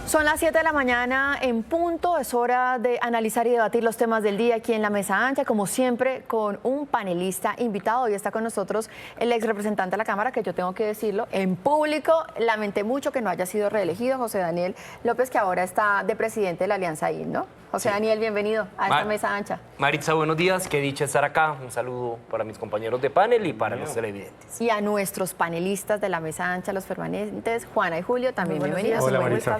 Son las 7 de la mañana en punto, es hora de analizar y debatir los temas del día aquí en la Mesa Ancha, como siempre con un panelista invitado. Hoy está con nosotros el ex representante de la Cámara, que yo tengo que decirlo en público, lamenté mucho que no haya sido reelegido, José Daniel López, que ahora está de presidente de la Alianza IN, ¿no? José Daniel, bienvenido a esta Mesa Ancha. Maritza, buenos días, qué dicha estar acá. Un saludo para mis compañeros de panel y para los televidentes. Y a nuestros panelistas de la Mesa Ancha, los permanentes, Juana y Julio, también bienvenidos. Hola, Maritza.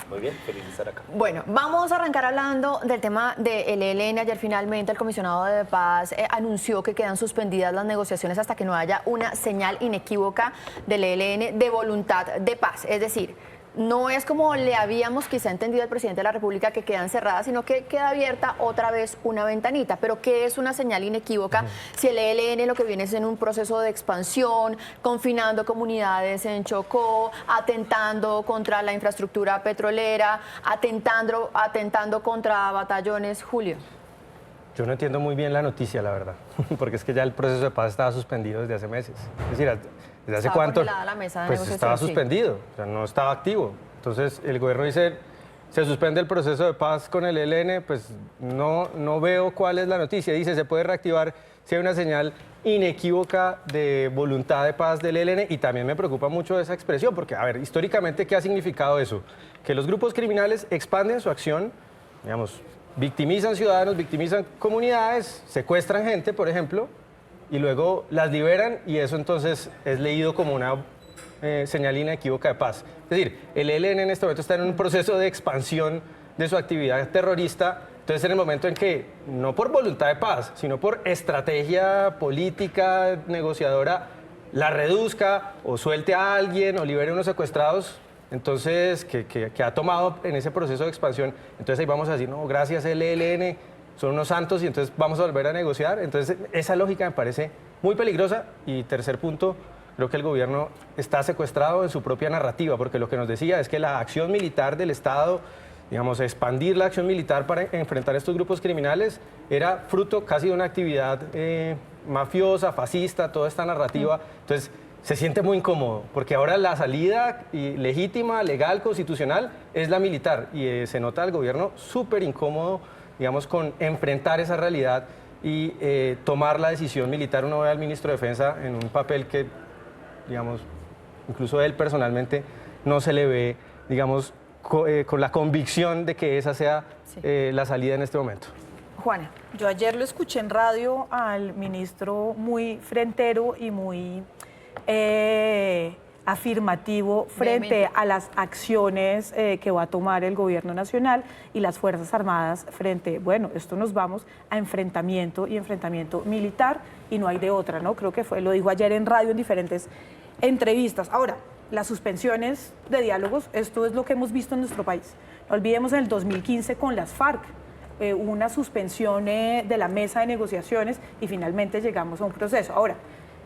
Muy bien, feliz de estar acá. Bueno, vamos a arrancar hablando del tema del ELN. Ayer finalmente el comisionado de paz anunció que quedan suspendidas las negociaciones hasta que no haya una señal inequívoca del ELN de voluntad de paz. Es decir, no es como le habíamos quizá entendido al presidente de la República que quedan cerradas, sino que queda abierta otra vez una ventanita. Pero ¿qué es una señal inequívoca si el ELN lo que viene es en un proceso de expansión, confinando comunidades en Chocó, atentando contra la infraestructura petrolera, atentando contra batallones? Julio. Yo no entiendo muy bien la noticia, la verdad, porque es que ya el proceso de paz estaba suspendido desde hace meses. Es decir, ¿desde hace cuánto? La mesa de pues estaba suspendido, o sea, no estaba activo. Entonces el gobierno dice, se suspende el proceso de paz con el ELN, pues no veo cuál es la noticia. Dice, se puede reactivar si hay una señal inequívoca de voluntad de paz del ELN, y también me preocupa mucho esa expresión, porque, a ver, históricamente, ¿qué ha significado eso? Que los grupos criminales expanden su acción, digamos, victimizan ciudadanos, victimizan comunidades, secuestran gente, por ejemplo, y luego las liberan, y eso entonces es leído como una señal inequívoca de paz. Es decir, el ELN en este momento está en un proceso de expansión de su actividad terrorista. Entonces, en el momento en que, no por voluntad de paz, sino por estrategia política, negociadora, la reduzca o suelte a alguien o libere a unos secuestrados, entonces, que ha tomado en ese proceso de expansión, entonces ahí vamos a decir, no, gracias el ELN, son unos santos, y entonces vamos a volver a negociar. Entonces, esa lógica me parece muy peligrosa. Y tercer punto, creo que el gobierno está secuestrado en su propia narrativa, porque lo que nos decía es que la acción militar del Estado, digamos, expandir la acción militar para enfrentar a estos grupos criminales, era fruto casi de una actividad mafiosa, fascista, toda esta narrativa. Entonces, se siente muy incómodo, porque ahora la salida legítima, legal, constitucional, es la militar, y se nota al gobierno súper incómodo, digamos, con enfrentar esa realidad y tomar la decisión militar. Uno ve al ministro de Defensa en un papel que, digamos, incluso él personalmente no se le ve, digamos, con la convicción de que esa sea la salida en este momento. Juana. Yo ayer lo escuché en radio al ministro muy frentero y muy afirmativo frente a las acciones que va a tomar el gobierno nacional y las Fuerzas Armadas frente, bueno, esto nos vamos a enfrentamiento y enfrentamiento militar, y no hay de otra, ¿no? Creo que lo dijo ayer en radio en diferentes entrevistas. Ahora, las suspensiones de diálogos, esto es lo que hemos visto en nuestro país. No olvidemos en el 2015 con las FARC, una suspensión de la mesa de negociaciones, y finalmente llegamos a un proceso. Ahora,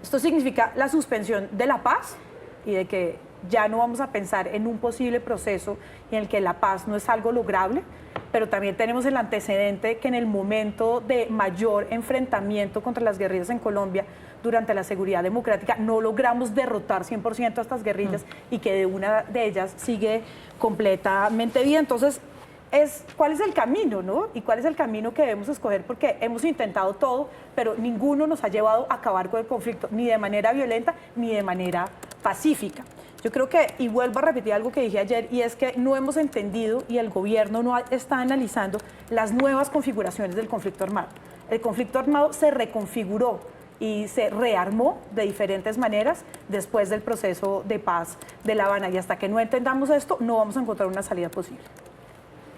esto significa la suspensión de la paz y de que ya no vamos a pensar en un posible proceso en el que la paz no es algo lograble, pero también tenemos el antecedente que en el momento de mayor enfrentamiento contra las guerrillas en Colombia, durante la seguridad democrática, no logramos derrotar 100% a estas guerrillas y que de una de ellas sigue completamente bien. Entonces, ¿cuál es el camino, no? Y cuál es el camino que debemos escoger, porque hemos intentado todo, pero ninguno nos ha llevado a acabar con el conflicto, ni de manera violenta, ni de manera pacífica. Yo creo que, y vuelvo a repetir algo que dije ayer, y es que no hemos entendido, y el gobierno no está analizando las nuevas configuraciones del conflicto armado. El conflicto armado se reconfiguró y se rearmó de diferentes maneras después del proceso de paz de La Habana, y hasta que no entendamos esto, no vamos a encontrar una salida posible.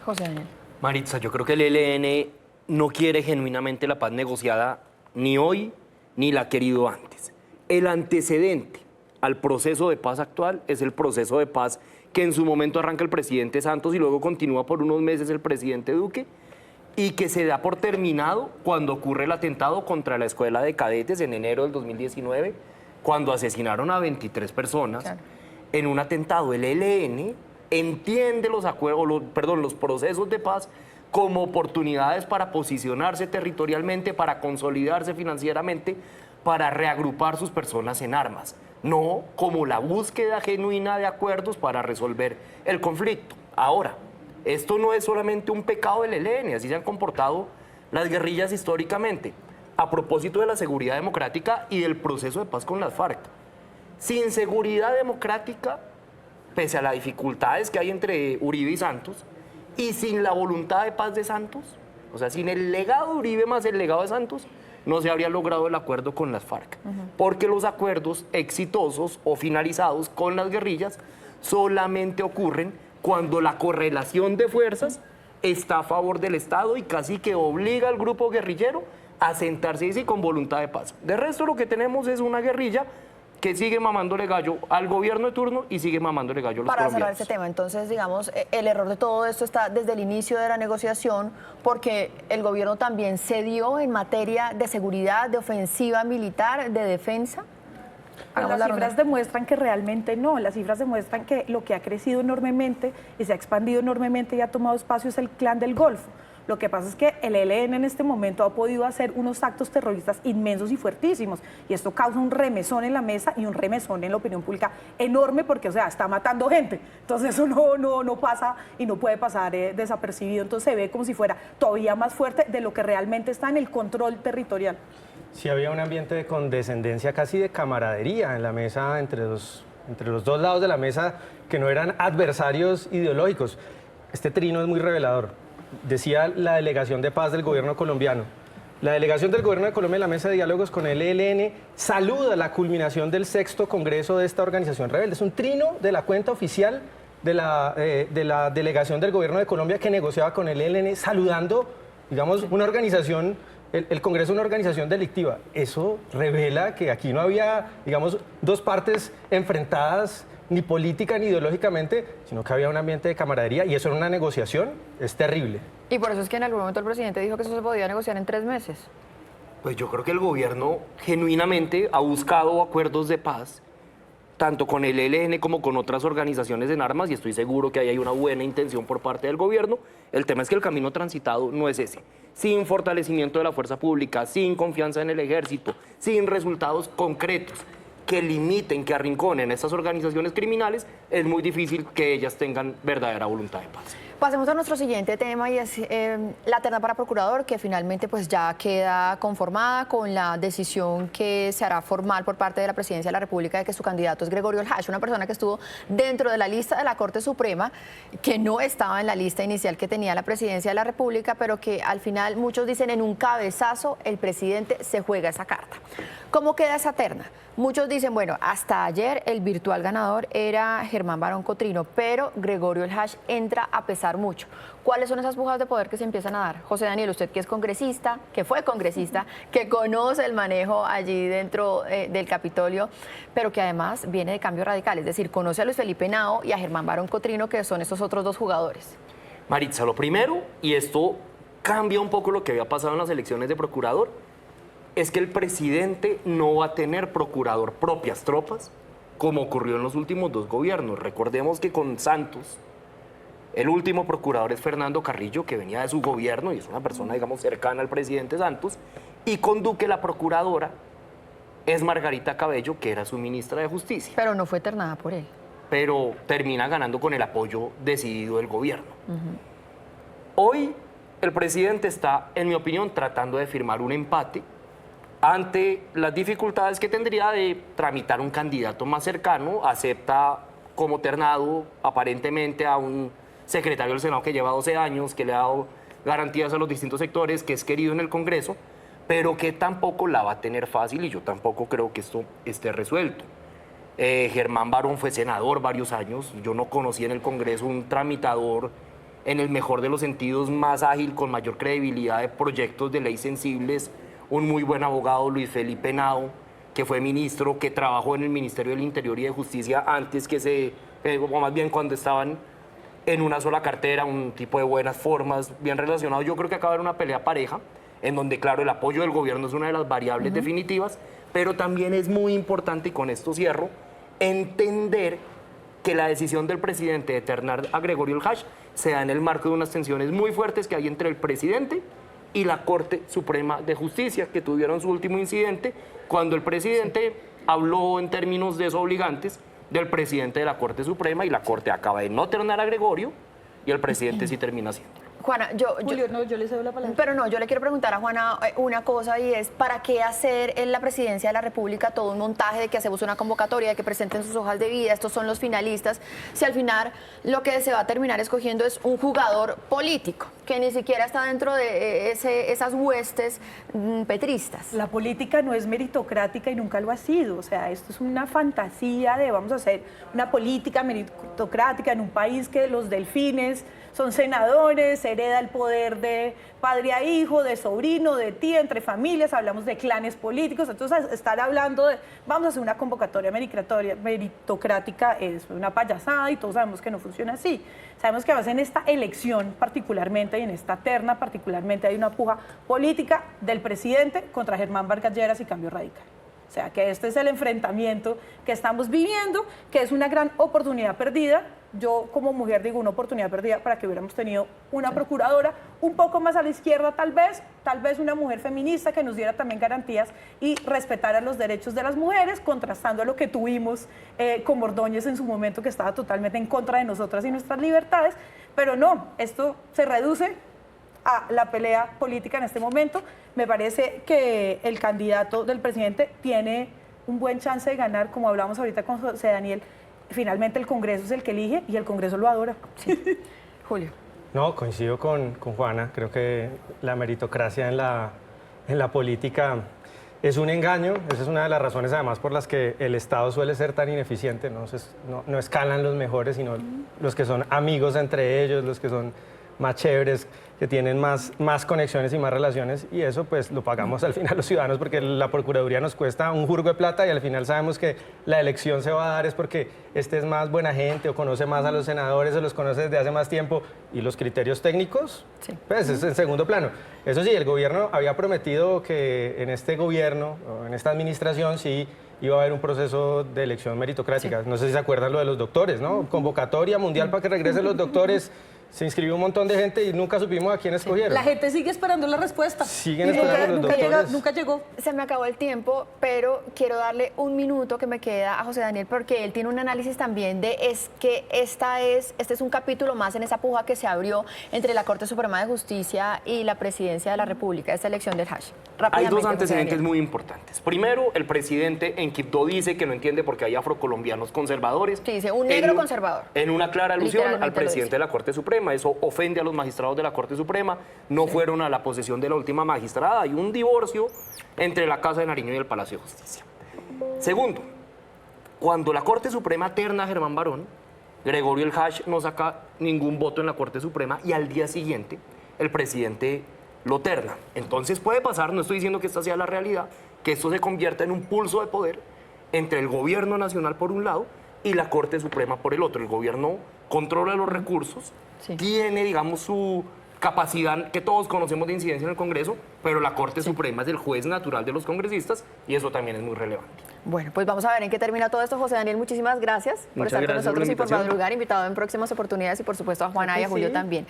José Daniel. Maritza, yo creo que el ELN no quiere genuinamente la paz negociada ni hoy, ni la ha querido antes. El antecedente al proceso de paz actual es el proceso de paz que en su momento arranca el presidente Santos y luego continúa por unos meses el presidente Duque, y que se da por terminado cuando ocurre el atentado contra la escuela de cadetes en enero del 2019, cuando asesinaron a 23 personas en un atentado. El ELN entiende los procesos de paz como oportunidades para posicionarse territorialmente, para consolidarse financieramente, para reagrupar sus personas en armas, no como la búsqueda genuina de acuerdos para resolver el conflicto. Ahora, esto no es solamente un pecado del ELN, así se han comportado las guerrillas históricamente, a propósito de la seguridad democrática y del proceso de paz con las FARC. Sin seguridad democrática, pese a las dificultades que hay entre Uribe y Santos, y sin la voluntad de paz de Santos, o sea, sin el legado de Uribe más el legado de Santos, no se habría logrado el acuerdo con las FARC. Porque los acuerdos exitosos o finalizados con las guerrillas solamente ocurren cuando la correlación de fuerzas está a favor del Estado y casi que obliga al grupo guerrillero a sentarse y con voluntad de paz. De resto, lo que tenemos es una guerrilla que sigue mamándole gallo al gobierno de turno y sigue mamándole gallo a los Para cerrar colombianos. este tema, entonces, digamos, el error de todo esto está desde el inicio de la negociación, porque el gobierno también cedió en materia de seguridad, de ofensiva militar, de defensa. Hagamos Las la cifras ronda. demuestran que realmente no, las cifras demuestran que lo que ha crecido enormemente y se ha expandido enormemente y ha tomado espacio es el Clan del Golfo. Lo que pasa es que el ELN en este momento ha podido hacer unos actos terroristas inmensos y fuertísimos y esto causa un remesón en la mesa y un remesón en la opinión pública enorme porque, o sea, está matando gente. Entonces eso no pasa y no puede pasar desapercibido. Entonces se ve como si fuera todavía más fuerte de lo que realmente está en el control territorial. Sí había un ambiente de condescendencia, casi de camaradería en la mesa, entre los dos lados de la mesa, que no eran adversarios ideológicos. Este trino es muy revelador. Decía la delegación de paz del gobierno colombiano. La delegación del gobierno de Colombia en la mesa de diálogos con el ELN saluda la culminación del 6º Congreso de esta organización rebelde. Es un trino de la cuenta oficial de la delegación del gobierno de Colombia que negociaba con el ELN, saludando, digamos, una organización, el Congreso es una organización delictiva. Eso revela que aquí no había, digamos, dos partes enfrentadas ni política ni ideológicamente, sino que había un ambiente de camaradería y eso en una negociación es terrible. Y por eso es que en algún momento el presidente dijo que eso se podía negociar en 3 meses. Pues yo creo que el gobierno genuinamente ha buscado acuerdos de paz, tanto con el ELN como con otras organizaciones en armas, y estoy seguro que ahí hay una buena intención por parte del gobierno. El tema es que el camino transitado no es ese. Sin fortalecimiento de la fuerza pública, sin confianza en el ejército, sin resultados concretos que limiten, que arrinconen a estas organizaciones criminales, es muy difícil que ellas tengan verdadera voluntad de paz. Pasemos a nuestro siguiente tema y es la terna para procurador, que finalmente pues ya queda conformada con la decisión que se hará formal por parte de la Presidencia de la República de que su candidato es Gregorio El-Hash, una persona que estuvo dentro de la lista de la Corte Suprema, que no estaba en la lista inicial que tenía la Presidencia de la República, pero que al final muchos dicen en un cabezazo el presidente se juega esa carta. ¿Cómo queda esa terna? Muchos dicen, bueno, hasta ayer el virtual ganador era Germán Barón Cotrino, pero Gregorio El-Hash entra a pesar mucho. ¿Cuáles son esas pujas de poder que se empiezan a dar? José Daniel, usted que es congresista, que fue congresista, que conoce el manejo allí dentro del Capitolio, pero que además viene de Cambio Radical, es decir, conoce a Luis Felipe Henao y a Germán Barón Cotrino, que son estos otros dos jugadores. Maritza, lo primero, y esto cambia un poco lo que había pasado en las elecciones de procurador, es que el presidente no va a tener procurador propias tropas, como ocurrió en los últimos 2 gobiernos. Recordemos que con Santos, el último procurador es Fernando Carrillo, que venía de su gobierno y es una persona, digamos, cercana al presidente Santos, y con Duque la procuradora es Margarita Cabello, que era su ministra de Justicia. Pero no fue ternada por él. Pero termina ganando con el apoyo decidido del gobierno. Hoy el presidente está, en mi opinión, tratando de firmar un empate ante las dificultades que tendría de tramitar un candidato más cercano. Acepta como ternado aparentemente a un secretario del Senado que lleva 12 años, que le ha dado garantías a los distintos sectores, que es querido en el Congreso, pero que tampoco la va a tener fácil y yo tampoco creo que esto esté resuelto. Germán Barón fue senador varios años, yo no conocí en el Congreso un tramitador en el mejor de los sentidos, más ágil, con mayor credibilidad de proyectos de ley sensibles, un muy buen abogado, Luis Felipe Henao, que fue ministro, que trabajó en el Ministerio del Interior y de Justicia antes o más bien cuando estaban en una sola cartera, un tipo de buenas formas, bien relacionado. Yo creo que acaba de haber una pelea pareja, en donde, claro, el apoyo del gobierno es una de las variables definitivas, pero también es muy importante, y con esto cierro, entender que la decisión del presidente de ternar a Gregorio El-Hash se da en el marco de unas tensiones muy fuertes que hay entre el presidente y la Corte Suprema de Justicia, que tuvieron su último incidente cuando el presidente habló en términos desobligantes del presidente de la Corte Suprema, y la Corte acaba de no ternar a Gregorio, y el presidente sí termina haciendo. Juana, Julio, no, yo le cedo la palabra. pero no, yo le quiero preguntar a Juana una cosa y es, ¿para qué hacer en la presidencia de la República todo un montaje de que hacemos una convocatoria, de que presenten sus hojas de vida, estos son los finalistas, si al final lo que se va a terminar escogiendo es un jugador político, que ni siquiera está dentro de esas huestes petristas? La política no es meritocrática y nunca lo ha sido. O sea, esto es una fantasía de vamos a hacer una política meritocrática en un país que los delfines son senadores, se hereda el poder de padre a hijo, de sobrino, de tía, entre familias, hablamos de clanes políticos. Entonces, estar hablando de vamos a hacer una convocatoria meritocrática es una payasada y todos sabemos que no funciona así. Sabemos que además en esta elección particularmente y en esta terna particularmente hay una puja política del presidente contra Germán Vargas Lleras y Cambio Radical. O sea, que este es el enfrentamiento que estamos viviendo, que es una gran oportunidad perdida. Yo como mujer digo una oportunidad perdida para que hubiéramos tenido una procuradora un poco más a la izquierda tal vez una mujer feminista que nos diera también garantías y respetara los derechos de las mujeres, contrastando lo que tuvimos con Ordóñez en su momento, que estaba totalmente en contra de nosotras y nuestras libertades. Pero no, esto se reduce a la pelea política en este momento. Me parece que el candidato del presidente tiene un buen chance de ganar, como hablamos ahorita con José Daniel. Finalmente el Congreso es el que elige y el Congreso lo adora. Sí. Julio. No, coincido con Juana. Creo que la meritocracia en la política es un engaño. Esa es una de las razones, además, por las que el Estado suele ser tan ineficiente. No escalan los mejores, sino los que son amigos entre ellos, los que son más chéveres, que tienen más conexiones y más relaciones, y eso pues lo pagamos al final los ciudadanos, porque la Procuraduría nos cuesta un jurgo de plata y al final sabemos que la elección se va a dar es porque este es más buena gente o conoce más a los senadores o los conoce desde hace más tiempo, y los criterios técnicos, sí, pues es en segundo plano. Eso sí, el gobierno había prometido que en este gobierno o en esta administración sí iba a haber un proceso de elección meritocrática. Sí. No sé si se acuerdan lo de los doctores, ¿no? Convocatoria mundial para que regresen los doctores. Se inscribió un montón de gente y nunca supimos a quién escogieron. La gente sigue esperando la respuesta. Siguen esperando los doctores. Nunca llegó. Se me acabó el tiempo, pero quiero darle un minuto que me queda a José Daniel, porque él tiene un análisis también de que este es un capítulo más en esa puja que se abrió entre la Corte Suprema de Justicia y la Presidencia de la República, esta elección del hash. Hay dos antecedentes muy importantes. Primero, el presidente en Quibdó dice que no entiende por qué hay afrocolombianos conservadores. Sí, dice un negro conservador. En una clara alusión al presidente de la Corte Suprema. Eso ofende a los magistrados de la Corte Suprema. No fueron a la posesión de la última magistrada. Hay un divorcio entre la Casa de Nariño y el Palacio de Justicia. Segundo, cuando la Corte Suprema terna a Germán Barón, Gregorio El Hash no saca ningún voto en la Corte Suprema y al día siguiente el presidente lo terna. Entonces puede pasar, no estoy diciendo que esta sea la realidad, que esto se convierta en un pulso de poder entre el gobierno nacional por un lado y la Corte Suprema por el otro. El gobierno controla los recursos, tiene, digamos, su capacidad que todos conocemos de incidencia en el Congreso, pero la Corte Suprema es el juez natural de los congresistas y eso también es muy relevante. Bueno, pues vamos a ver en qué termina todo esto. José Daniel, muchísimas gracias por estar con nosotros y por madrugar, invitado en próximas oportunidades, y por supuesto a Juana y a Julio también.